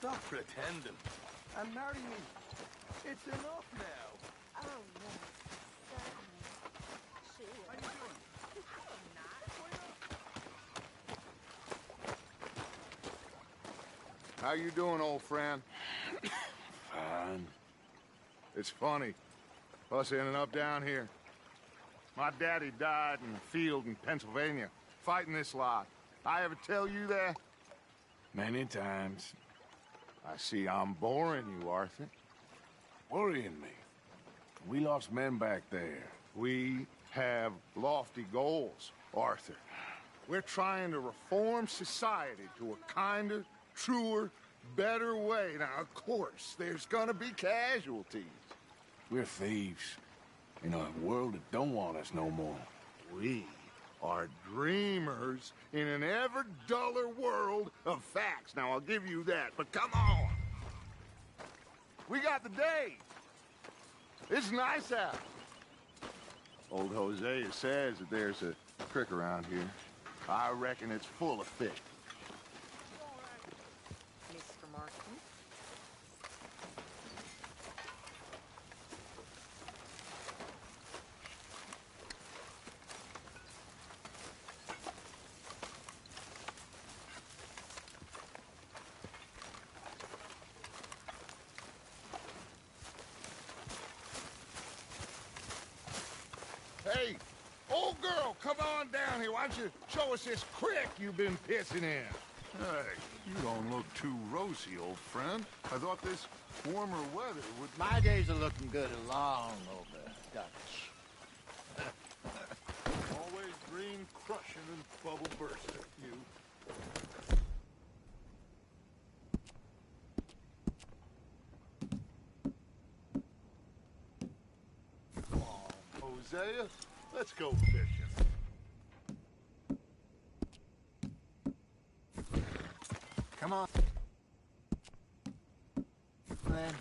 Stop pretending and marry me. It's enough now. Oh, yes, certainly. Sure. How you doing? How you doing, old friend? Fine. It's funny, us ending up down here. My daddy died in the field in Pennsylvania, fighting this lot. I ever tell you that? Many times. I see I'm boring you, Arthur. Worrying me. We lost men back there. We have lofty goals, Arthur. We're trying to reform society to a kinder, truer, better way. Now, of course, there's gonna be casualties. We're thieves. In a world that don't want us no more. We are dreamers in an ever duller world of facts. Now, I'll give you that, but come on. We got the day. It's nice out. Old Hosea says that there's a creek around here. I reckon it's full of fish. Mr. Martin? Hey, old girl, come on down here. Why don't you show us this creek you've been pissing in? Hey, you don't look too rosy, old friend. I thought this warmer weather would... My days are looking good along over, Dutch. Always green crushing and bubble bursting, you. Come on, Hosea. Let's go fishing. Come on. Then.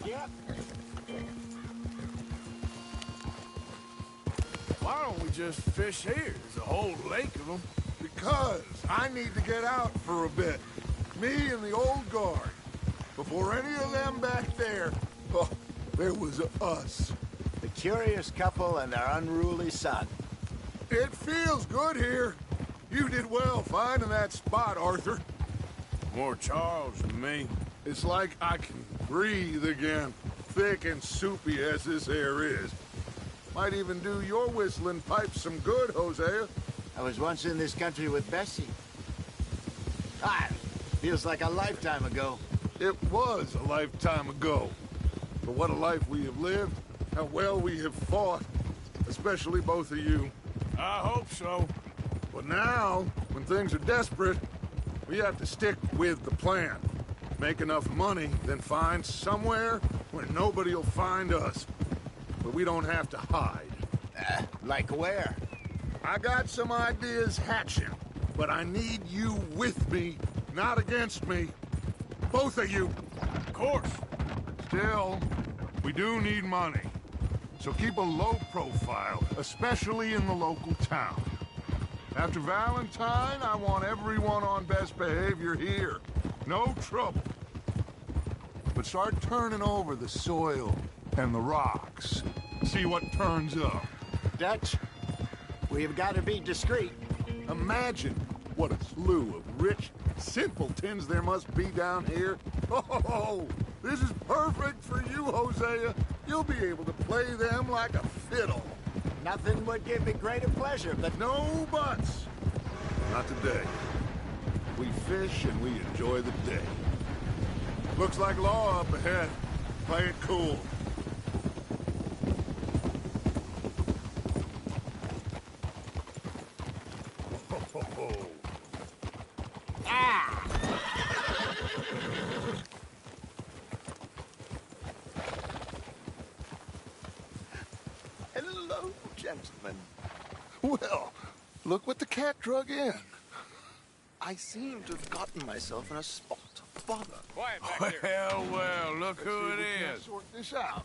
Yep. Why don't we just fish here? There's a whole lake of them. Because I need to get out for a bit. Me and the old guard. Before any of them back there, oh, there was us. The curious couple and their unruly son. It feels good here. You did well finding that spot, Arthur. More Charles than me. It's like I can breathe again, thick and soupy as this air is. Might even do your whistling pipes some good, Hosea. I was once in this country with Bessie. Ah, feels like a lifetime ago. It was a lifetime ago. But what a life we have lived, how well we have fought, especially both of you. I hope so. But now, when things are desperate, we have to stick with the plan. Make enough money, then find somewhere where nobody will find us. But we don't have to hide. Like where? I got some ideas hatching, but I need you with me, not against me. Both of you. Of course. Still, we do need money. So keep a low profile, especially in the local town. After Valentine, I want everyone on best behavior here. No trouble. But start turning over the soil and the rocks. See what turns up. Dutch, we've got to be discreet. Imagine what a slew of rich simpletons there must be down here. Oh, this is perfect for you, Hosea. You'll be able to play them like a fiddle. Nothing would give me greater pleasure, but No buts. Not today. We fish and we enjoy the day. Looks like law up ahead. Play it cool. hello, gentlemen. Well, look what the cat drug in. I seem to have gotten myself in a spot. Bother. Quiet back there. Well, look who it is. Sort this out.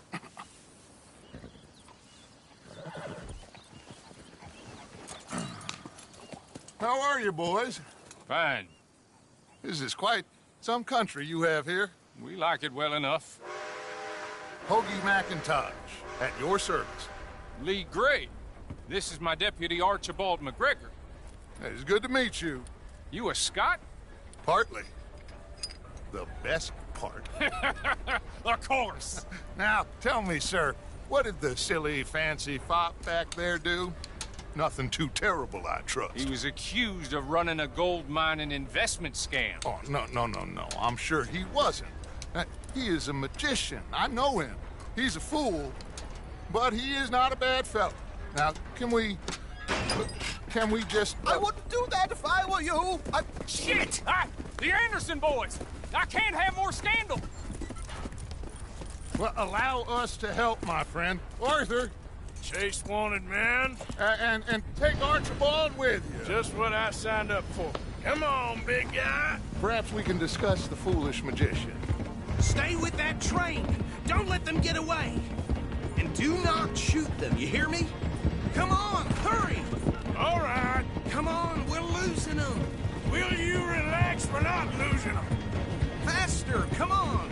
How are you, boys? Fine. This is quite some country you have here. We like it well enough. Hoagie McIntosh, at your service. Lee Gray. This is my deputy Archibald McGregor. It's good to meet you. You a Scot? Partly. The best part. Of course. Now, tell me, sir, what did the silly, fancy fop back there do? Nothing too terrible, I trust. He was accused of running a gold mining investment scam. Oh, no. I'm sure he wasn't. He is a magician. I know him. He's a fool, but he is not a bad fellow. Now, can we just... I wouldn't do that if I were you. Shit! The Anderson boys! I can't have more scandal! Well, allow us to help, my friend. Arthur, Chase wanted, man. and take Archibald with you. Just what I signed up for. Come on, big guy. Perhaps we can discuss the foolish magician. Stay with that train. Don't let them get away. And do not shoot them, you hear me? Come on, hurry! All right. Come on, we're losing them. Will you relax? We're not losing them. Faster, come on.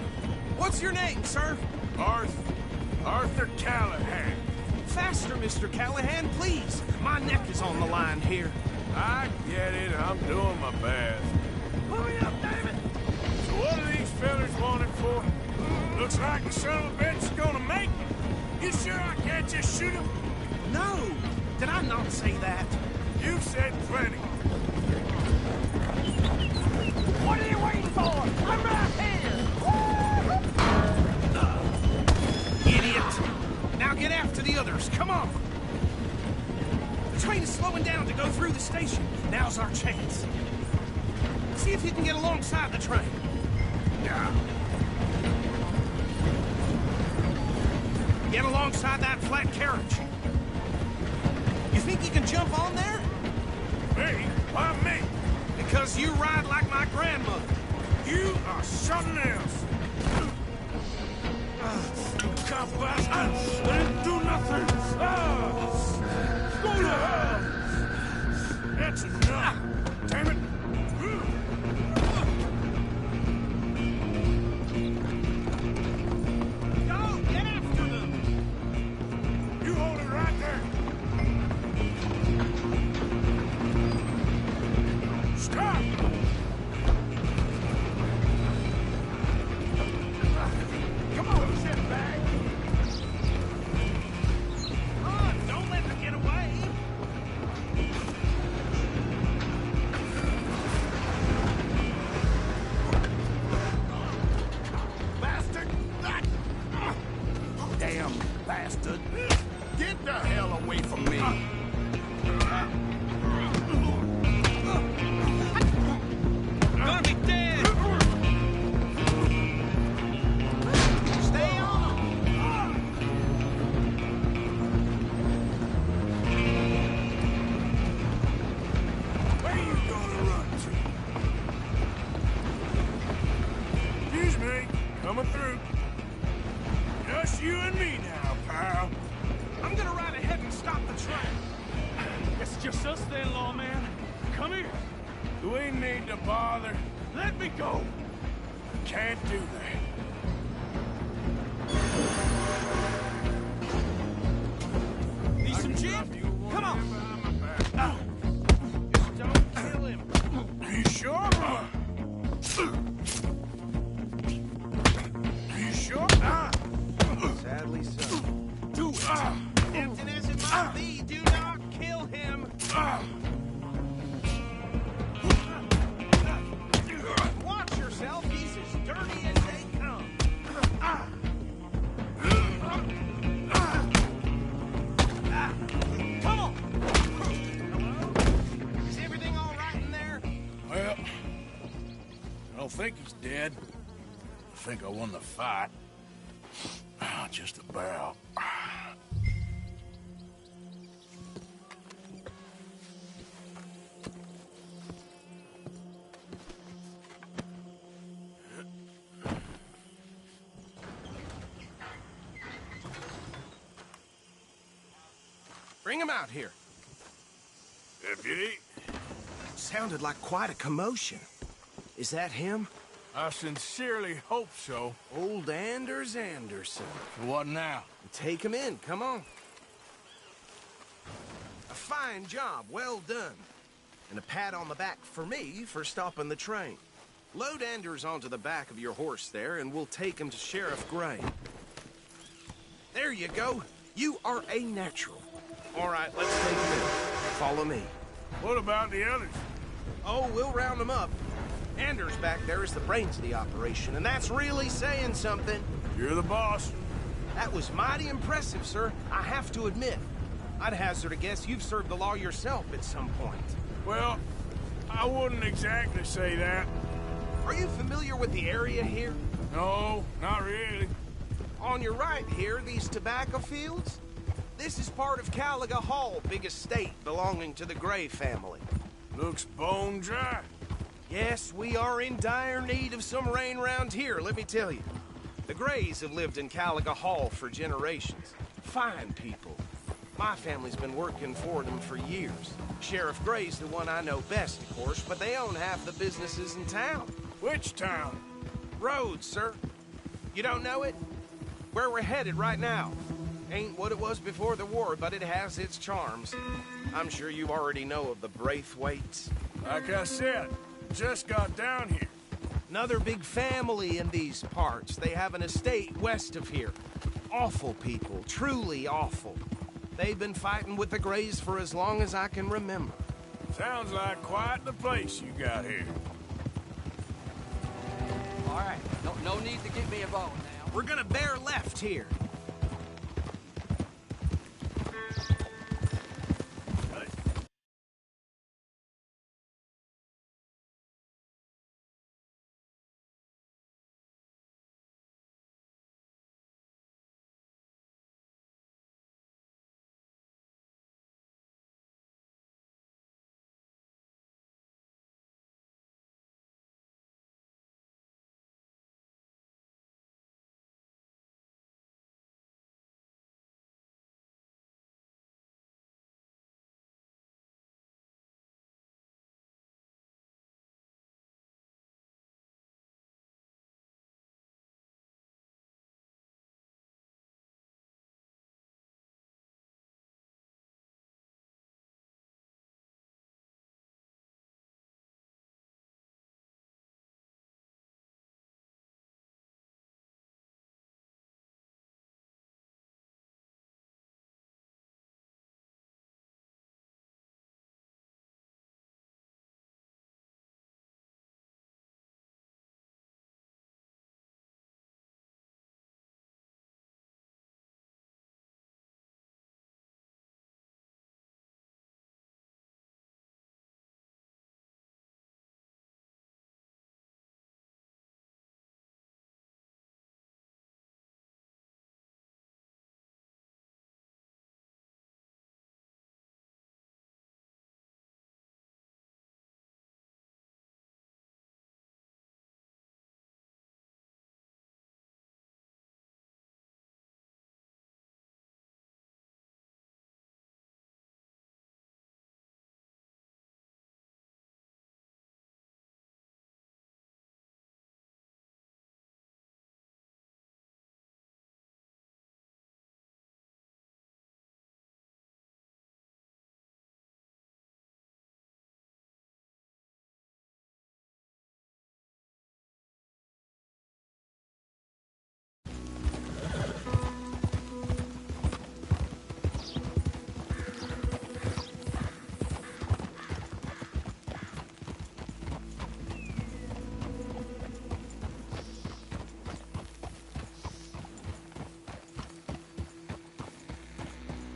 What's your name, sir? Arthur Callahan. Faster, Mr. Callahan, please. My neck is on the line here. I get it. I'm doing my best. Hurry up, damn it! So what are these fellas wanted for? Looks like the son of a bitch is gonna make it. You sure I can't just shoot him? No! Did I not say that? You said plenty. What are you waiting for? I'm right here! Idiot! Now get after the others, come on! The train is slowing down to go through the station. Now's our chance. See if you can get alongside the train. Yeah. Get alongside that flat carriage. You think you can jump on there? Me? Why me? Because you ride like my grandmother. You are something else. Cop ass. I didn't do nothing. Go to hell. That's enough. Damn it. Go, get after them. You hold it right there. Stop! Come on, sit back. Come on, don't let them get away. Bastard! Damn bastard! Get the hell away from me! Gonna be dead. Stay on them. Where you gonna run to? Excuse me. Coming through. Just you and me now, pal. I'm gonna ride ahead and stop the train. It's just us then, lawman. Come here. Do we need to bother? Let me go. Can't do that. Need some gin? Come on. Just don't kill him. You sure? You sure? Sadly so. Do it. Tempting as it might be, do not kill him. Watch yourself. He's as dirty as they come. Come on. Hello? Is everything all right in there? Well, I don't think he's dead. I think I won the fight. Just about. Bring him out here. Deputy, Sounded like quite a commotion. Is that him? I sincerely hope so. Old Anders Anderson. What now? Take him in, come on. A fine job, well done. And a pat on the back for me for stopping the train. Load Anders onto the back of your horse there, and we'll take him to Sheriff Gray. There you go. You are a natural. All right, let's take him in. Follow me. What about the others? Oh, we'll round them up. Anders back there is the brains of the operation, and that's really saying something. You're the boss. That was mighty impressive, sir. I have to admit. I'd hazard a guess you've served the law yourself at some point. Well, I wouldn't exactly say that. Are you familiar with the area here? No, not really. On your right here, these tobacco fields? This is part of Caliga Hall, big estate belonging to the Gray family. Looks bone dry. Yes, we are in dire need of some rain round here, let me tell you. The Grays have lived in Caliga Hall for generations. Fine people. My family's been working for them for years. Sheriff Gray's the one I know best, of course, but they own half the businesses in town. Which town? Rhodes, sir. You don't know it? Where we're headed right now. Ain't what it was before the war, but it has its charms. I'm sure you already know of the Braithwaites. Like I said, just got down here. Another big family in these parts. They have an estate west of here. Awful people, truly awful. They've been fighting with the Grays for as long as I can remember. Sounds like quite the place you got here. All right, no need to get me involved now. We're gonna bear left here.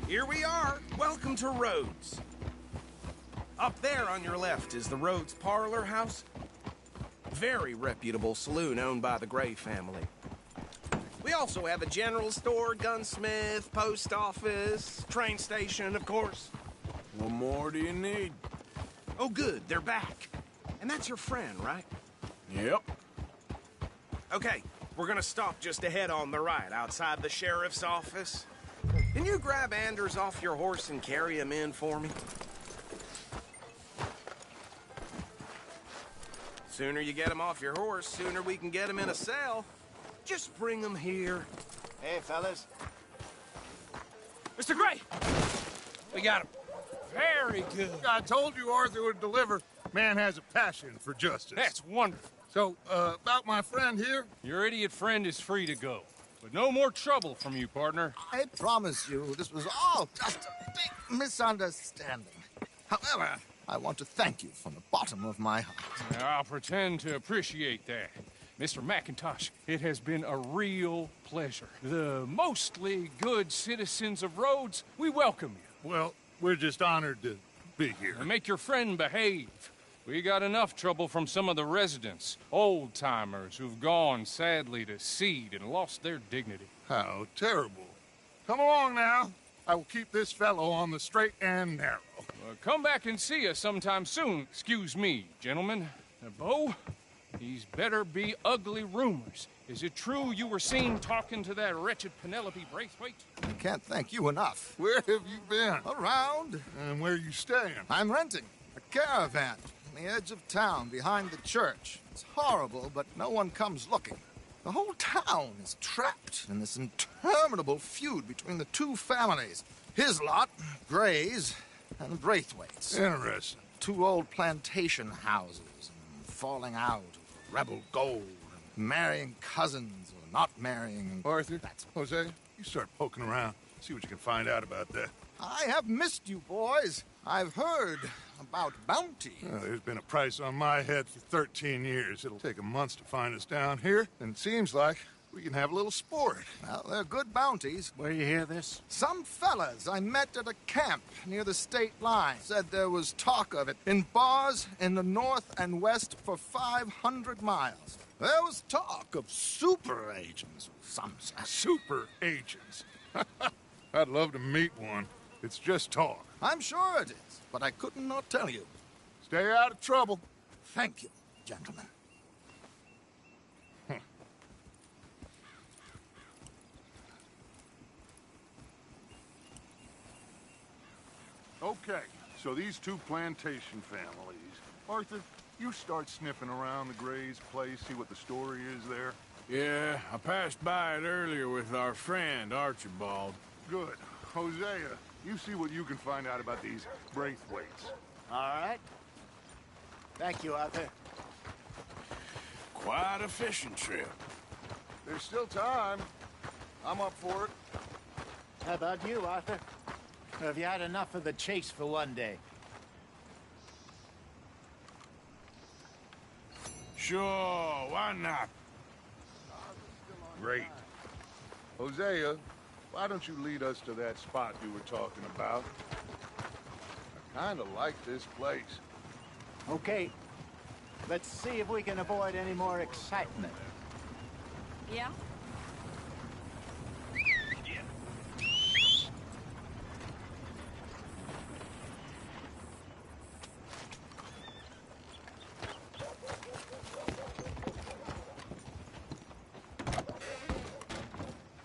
Here we are. Welcome to Rhodes. Up there on your left is the Rhodes Parlor House. Very reputable saloon owned by the Gray family. We also have a general store, gunsmith, post office, train station, of course. What more do you need? Oh, good, they're back. And that's your friend, right? Yep. Okay, we're gonna stop just ahead on the right, outside the sheriff's office. Can you grab Anders off your horse and carry him in for me? Sooner you get him off your horse, sooner we can get him in a cell. Just bring him here. Hey, fellas. Mr. Gray! We got him. Very good. I told you Arthur would deliver. Man has a passion for justice. That's wonderful. So, about my friend here? Your idiot friend is free to go. But no more trouble from you, partner. I promise you this was all just a big misunderstanding. However, I want to thank you from the bottom of my heart. I'll pretend to appreciate that. Mr. McIntosh, it has been a real pleasure. The mostly good citizens of Rhodes, we welcome you. Well, we're just honored to be here. And make your friend behave. We got enough trouble from some of the residents, old-timers who've gone, sadly, to seed and lost their dignity. How terrible. Come along now. I will keep this fellow on the straight and narrow. Come back and see us sometime soon. Excuse me, gentlemen. Bo, these better be ugly rumors. Is it true you were seen talking to that wretched Penelope Braithwaite? I can't thank you enough. Where have you been? Around. And where you staying? I'm renting a caravan on the edge of town behind the church. It's horrible, but no one comes looking. The whole town is trapped in this interminable feud between the two families. His lot, Gray's, and Braithwaite's. Interesting. Two old plantation houses, and falling out over rebel gold, and marrying cousins or not marrying. Arthur, Jose, you start poking around. See what you can find out about that. I have missed you, boys. I've heard about bounty. There's been a price on my head for 13 years. It'll take 'em months to find us down here, and it seems like we can have a little sport. Well, they're good bounties. Where you hear this? Some fellas I met at a camp near the state line said there was talk of it in bars in the north and west for 500 miles. There was talk of super agents, some said. Super agents. I'd love to meet one. It's just talk. I'm sure it is, but I couldn't not tell you. Stay out of trouble. Thank you, gentlemen. Okay, so these two plantation families. Arthur, you start sniffing around the Gray's place, see what the story is there. Yeah, I passed by it earlier with our friend, Archibald. Good. Hosea, you see what you can find out about these Braithwaites. All right. Thank you, Arthur. Quite a fishing trip. There's still time. I'm up for it. How about you, Arthur? Or have you had enough of the chase for one day? Sure, why not? Great. Hosea, why don't you lead us to that spot you were talking about? I kind of like this place. Okay. Let's see if we can avoid any more excitement. Yeah?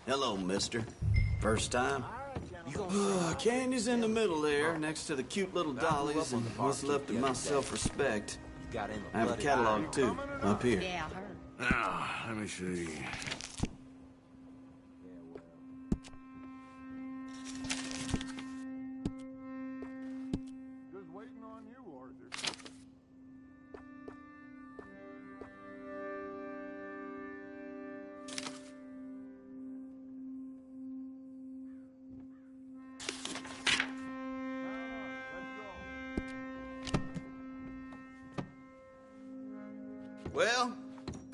Hello, mister. First time? Candy's in the middle there, next to the cute little dollies and what's left of my self-respect. I have a catalog, too, up here. Yeah, I heard. Now, let me see. Just waiting on you, Arthur. Well,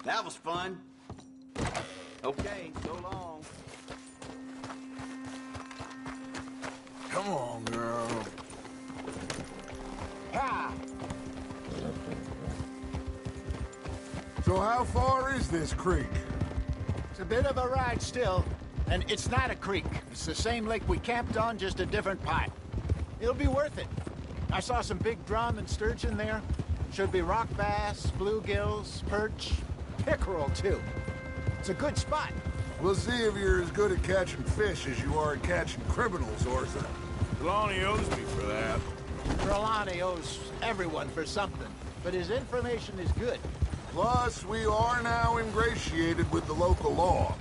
that was fun. Okay, so long. Come on, girl. Ha! So how far is this creek? It's a bit of a ride still, and it's not a creek. It's the same lake we camped on, just a different pipe. It'll be worth it. I saw some big drum and sturgeon there. Should be rock bass, bluegills, perch, pickerel, too. It's a good spot. We'll see if you're as good at catching fish as you are at catching criminals, Arthur. Trelawney owes me for that. Trelawney owes everyone for something, but his information is good. Plus, we are now ingratiated with the local law.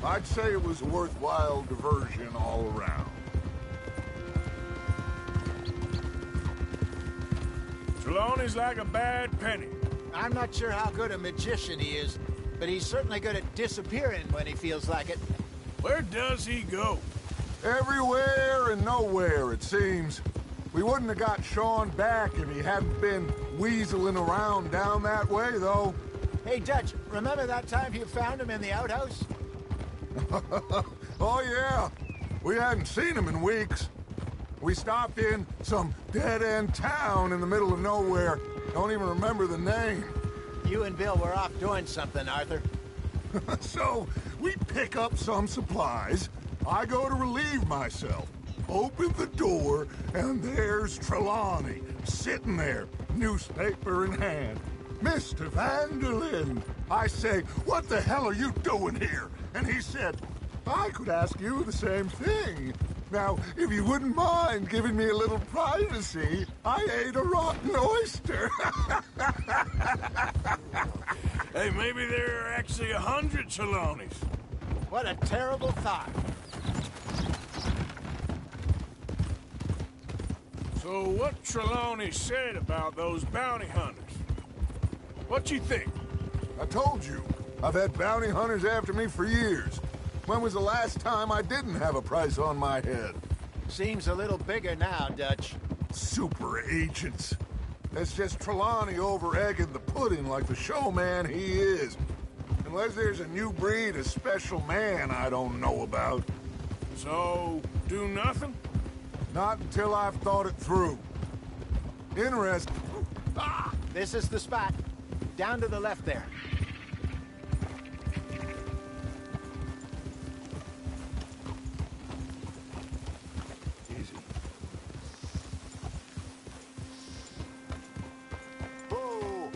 I'd say it was a worthwhile diversion all around. Trelawney's like a bad penny. I'm not sure how good a magician he is, but he's certainly good at disappearing when he feels like it. Where does he go? Everywhere and nowhere, it seems. We wouldn't have got Sean back if he hadn't been weaseling around down that way, though. Hey, Dutch, remember that time you found him in the outhouse? Oh, yeah. We hadn't seen him in weeks. We stopped in some dead-end town in the middle of nowhere. Don't even remember the name. You and Bill were off doing something, Arthur. So, we pick up some supplies. I go to relieve myself. Open the door, and there's Trelawney, sitting there, newspaper in hand. Mr. Vanderlyn. I say, what the hell are you doing here? And he said, I could ask you the same thing. Now, if you wouldn't mind giving me a little privacy, I ate a rotten oyster. Hey, maybe there are actually 100 Trelawneys. What a terrible thought. So what Trelawney said about those bounty hunters? What you think? I told you, I've had bounty hunters after me for years. When was the last time I didn't have a price on my head? Seems a little bigger now, Dutch. Super agents. That's just Trelawney over-egging the pudding like the showman he is. Unless there's a new breed of special man I don't know about. So, do nothing? Not until I've thought it through. Interesting. Ah! This is the spot. Down to the left there. Easy. Oh!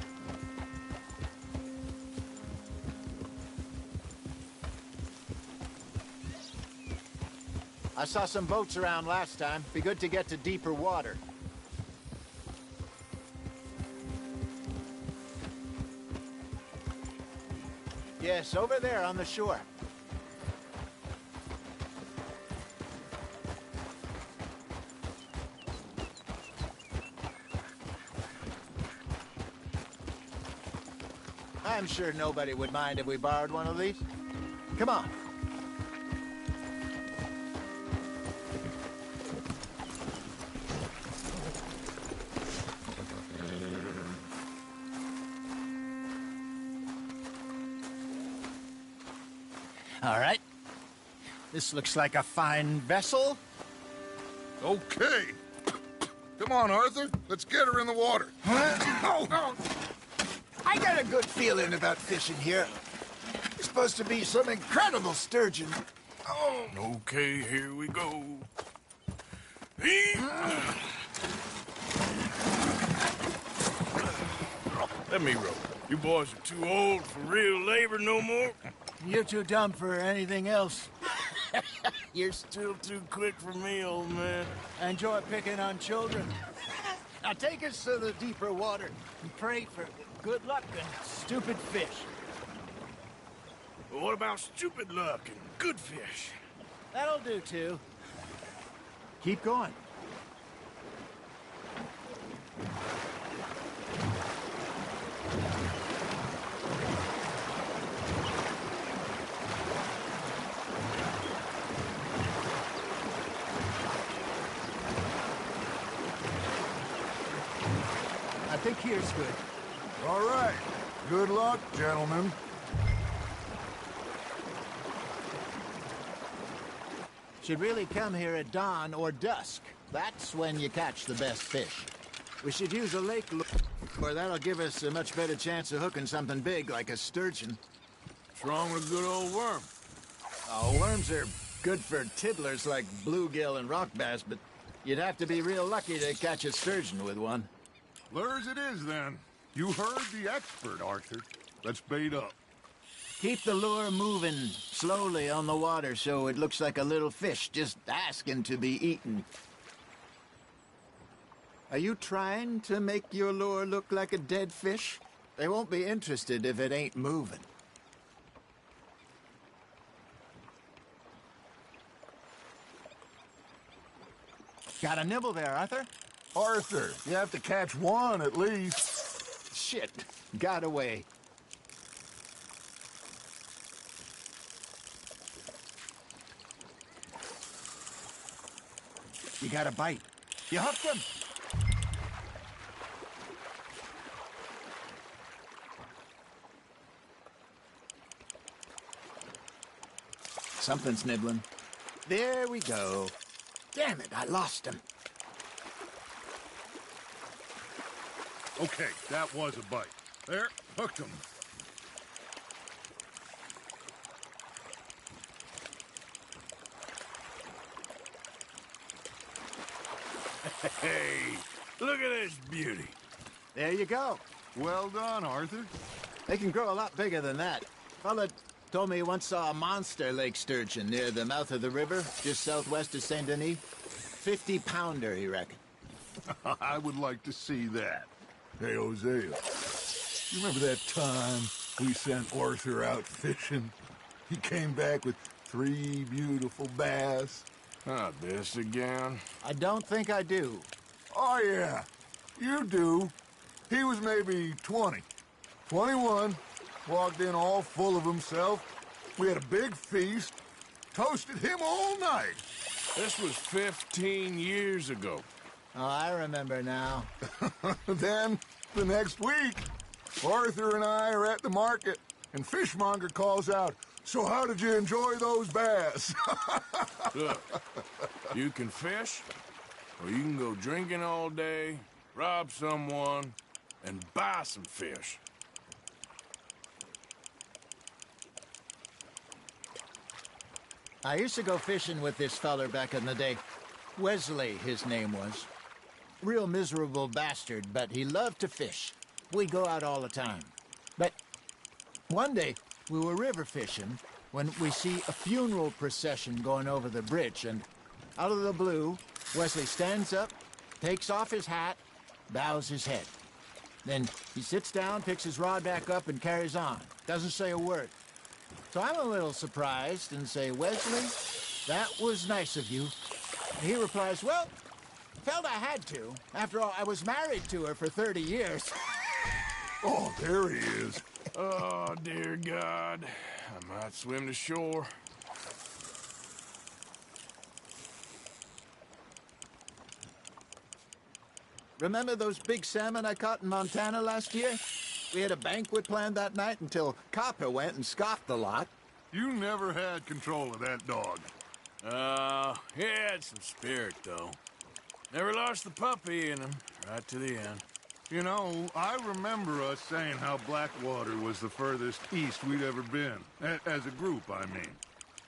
I saw some boats around last time. Be good to get to deeper water. Yes, over there on the shore. I'm sure nobody would mind if we borrowed one of these. Come on. All right. This looks like a fine vessel. Okay. Come on, Arthur. Let's get her in the water. Oh. I got a good feeling about fishing here. It's supposed to be some incredible sturgeon. Oh. Okay, here we go. Let me rope. You boys are too old for real labor no more. You're too dumb for anything else. You're still too quick for me, old man. I enjoy picking on children. Now take us to the deeper water and pray for good luck and stupid fish. But what about stupid luck and good fish? That'll do, too. Keep going. I think here's good. All right. Good luck, gentlemen. Should really come here at dawn or dusk. That's when you catch the best fish. We should use a lake or that'll give us a much better chance of hooking something big like a sturgeon. What's wrong with a good old worm? Oh, worms are good for tiddlers like bluegill and rock bass, but you'd have to be real lucky to catch a sturgeon with one. Lures it is, then. You heard the expert, Arthur. Let's bait up. Keep the lure moving slowly on the water so it looks like a little fish just asking to be eaten. Are you trying to make your lure look like a dead fish? They won't be interested if it ain't moving. Got a nibble there, Arthur? Arthur, you have to catch one at least. Shit, got away. You got a bite. You hooked him. Something's nibbling. There we go. Damn it, I lost him. Okay, that was a bite. There, hooked him. Hey, look at this beauty. There you go. Well done, Arthur. They can grow a lot bigger than that. Fella told me he once saw a monster lake sturgeon near the mouth of the river, just southwest of Saint Denis. 50-pounder, he reckoned. I would like to see that. Hey, Hosea, you remember that time we sent Arthur out fishing? He came back with 3 beautiful bass. Not this again. I don't think I do. Oh, yeah, you do. He was maybe 20, 21, walked in all full of himself. We had a big feast, toasted him all night. This was 15 years ago. Oh, I remember now. Then, the next week, Arthur and I are at the market, and Fishmonger calls out, "So how did you enjoy those bass?" Look, you can fish, or you can go drinking all day, rob someone, and buy some fish. I used to go fishing with this feller back in the day. Wesley, his name was. Real miserable bastard, but he loved to fish. We'd go out all the time. But one day, we were river fishing when we see a funeral procession going over the bridge, and out of the blue, Wesley stands up, takes off his hat, bows his head. Then he sits down, picks his rod back up, and carries on. Doesn't say a word. So I'm a little surprised and say, "Wesley, that was nice of you." And he replies, "Well, felt I had to. After all, I was married to her for 30 years. Oh, there he is. Oh, dear God. I might swim to shore. Remember those big salmon I caught in Montana last year? We had a banquet planned that night until Copper went and scoffed the lot. You never had control of that dog. He had some spirit, though. Never lost the puppy in him, right to the end. You know, I remember us saying how Blackwater was the furthest east we'd ever been. As a group, I mean.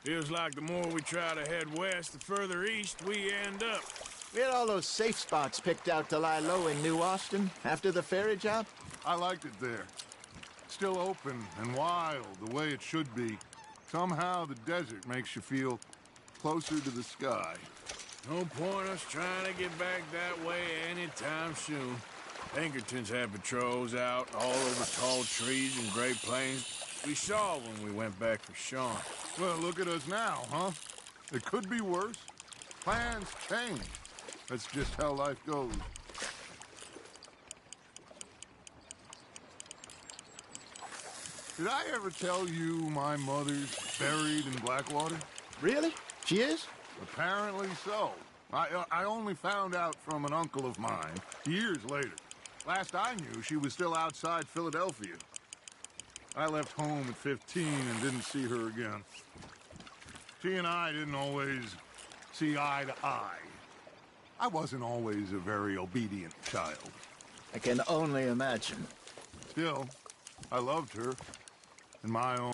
Feels like the more we try to head west, the further east we end up. We had all those safe spots picked out to lie low in New Austin after the ferry job. I liked it there. Still open and wild, the way it should be. Somehow the desert makes you feel closer to the sky. No point us trying to get back that way anytime soon. Pinkertons had patrols out all over tall trees and Great Plains. We saw when we went back for Sean. Well, look at us now, huh? It could be worse. Plans change. That's just how life goes. Did I ever tell you my mother's buried in Blackwater? Really? She is? Apparently so. I only found out from an uncle of mine years later. Last I knew, she was still outside Philadelphia. I left home at 15 and didn't see her again. She and I didn't always see eye to eye. I wasn't always a very obedient child. I can only imagine. Still, I loved her in my own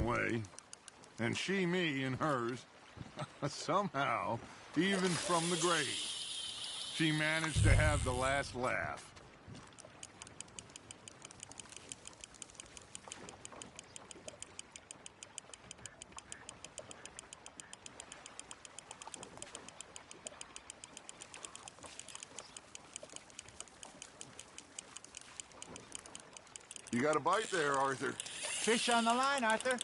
way, and she me in hers. Somehow, even from the grave. She managed to have the last laugh. You got a bite there, Arthur. Fish on the line, Arthur.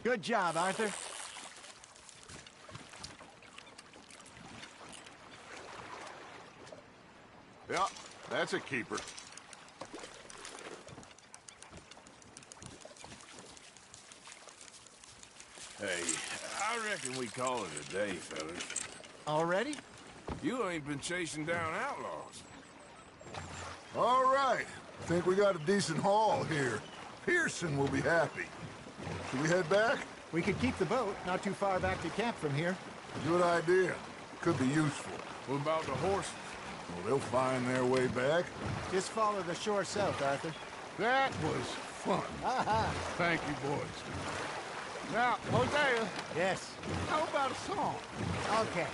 Good job, Arthur. Yeah, that's a keeper. Hey, I reckon we call it a day, fellas. Already? You ain't been chasing down outlaws. All right. Think we got a decent haul here. Pearson will be happy. Should we head back? We could keep the boat, not too far back to camp from here. Good idea. Could be useful. What about the horses? Well, they'll find their way back. Just follow the shore south, Arthur. That was fun. Thank you, boys. Now, Hosea, Yes. how about a song? Okay.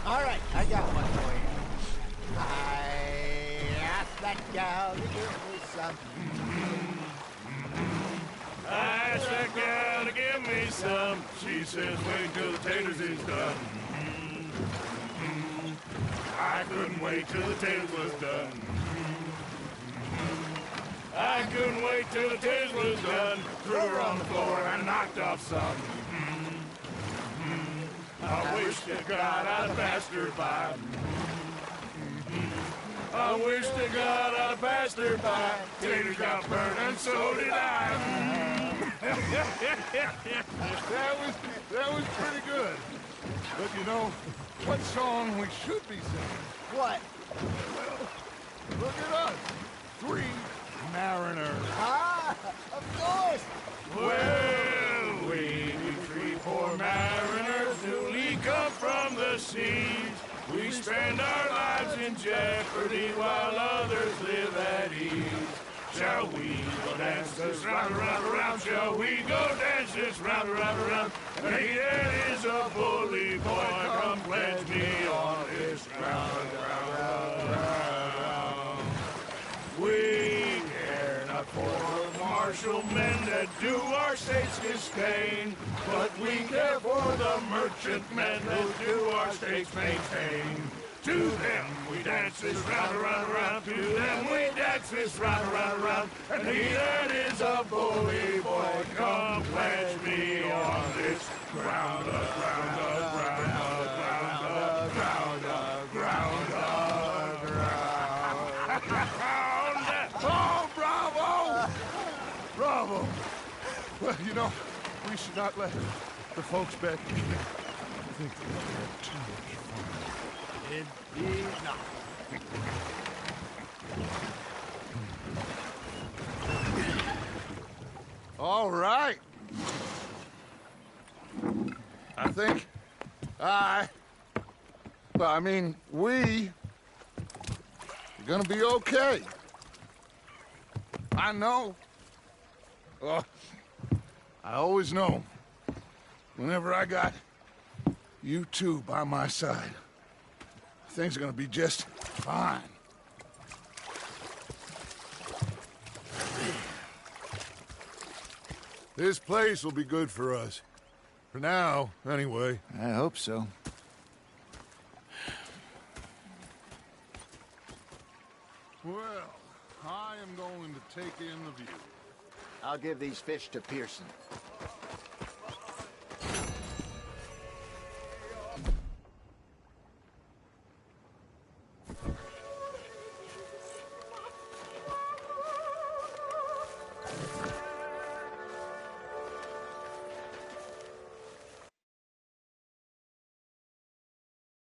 All right, I got one for you. I asked that gal to give me some. I asked that gal to give me some. She says, wait till the taters is done. I couldn't wait till the taters was done. I couldn't wait till the taters was done. Threw her on the floor and knocked off some. I wish to God I'd passed her by. I wish to God I'd passed her by. Taters got burned and so did I. That was pretty good. But you know, what song we should be singing? What? Well, look at us. 3 mariners. Ah, of course. Well, we 3 poor mariners newly come from the seas. We spend our lives in jeopardy while others live at ease. Shall we go dance this round, around, around? Shall we go dance this round, around, around? Hey, there is a bully boy, come pledge me on this ground, ground. We care not for the martial men that do our states disdain, but we care for the merchant men that do our states maintain. To them we dance this round, around, around. To them we dance this round, around, around. And he that is a bully boy, come pledge me on this ground, ground, ground, ground, ground, ground, ground. Oh, bravo! Bravo! Well, you know, we should not let the folks back here think that we had too much fun. Indeed not. All right. I think we are gonna be okay. I know. I always know. Whenever I got you two by my side, things are gonna be just fine. This place will be good for us. For now, anyway. I hope so. Well, I am going to take in the view. I'll give these fish to Pearson.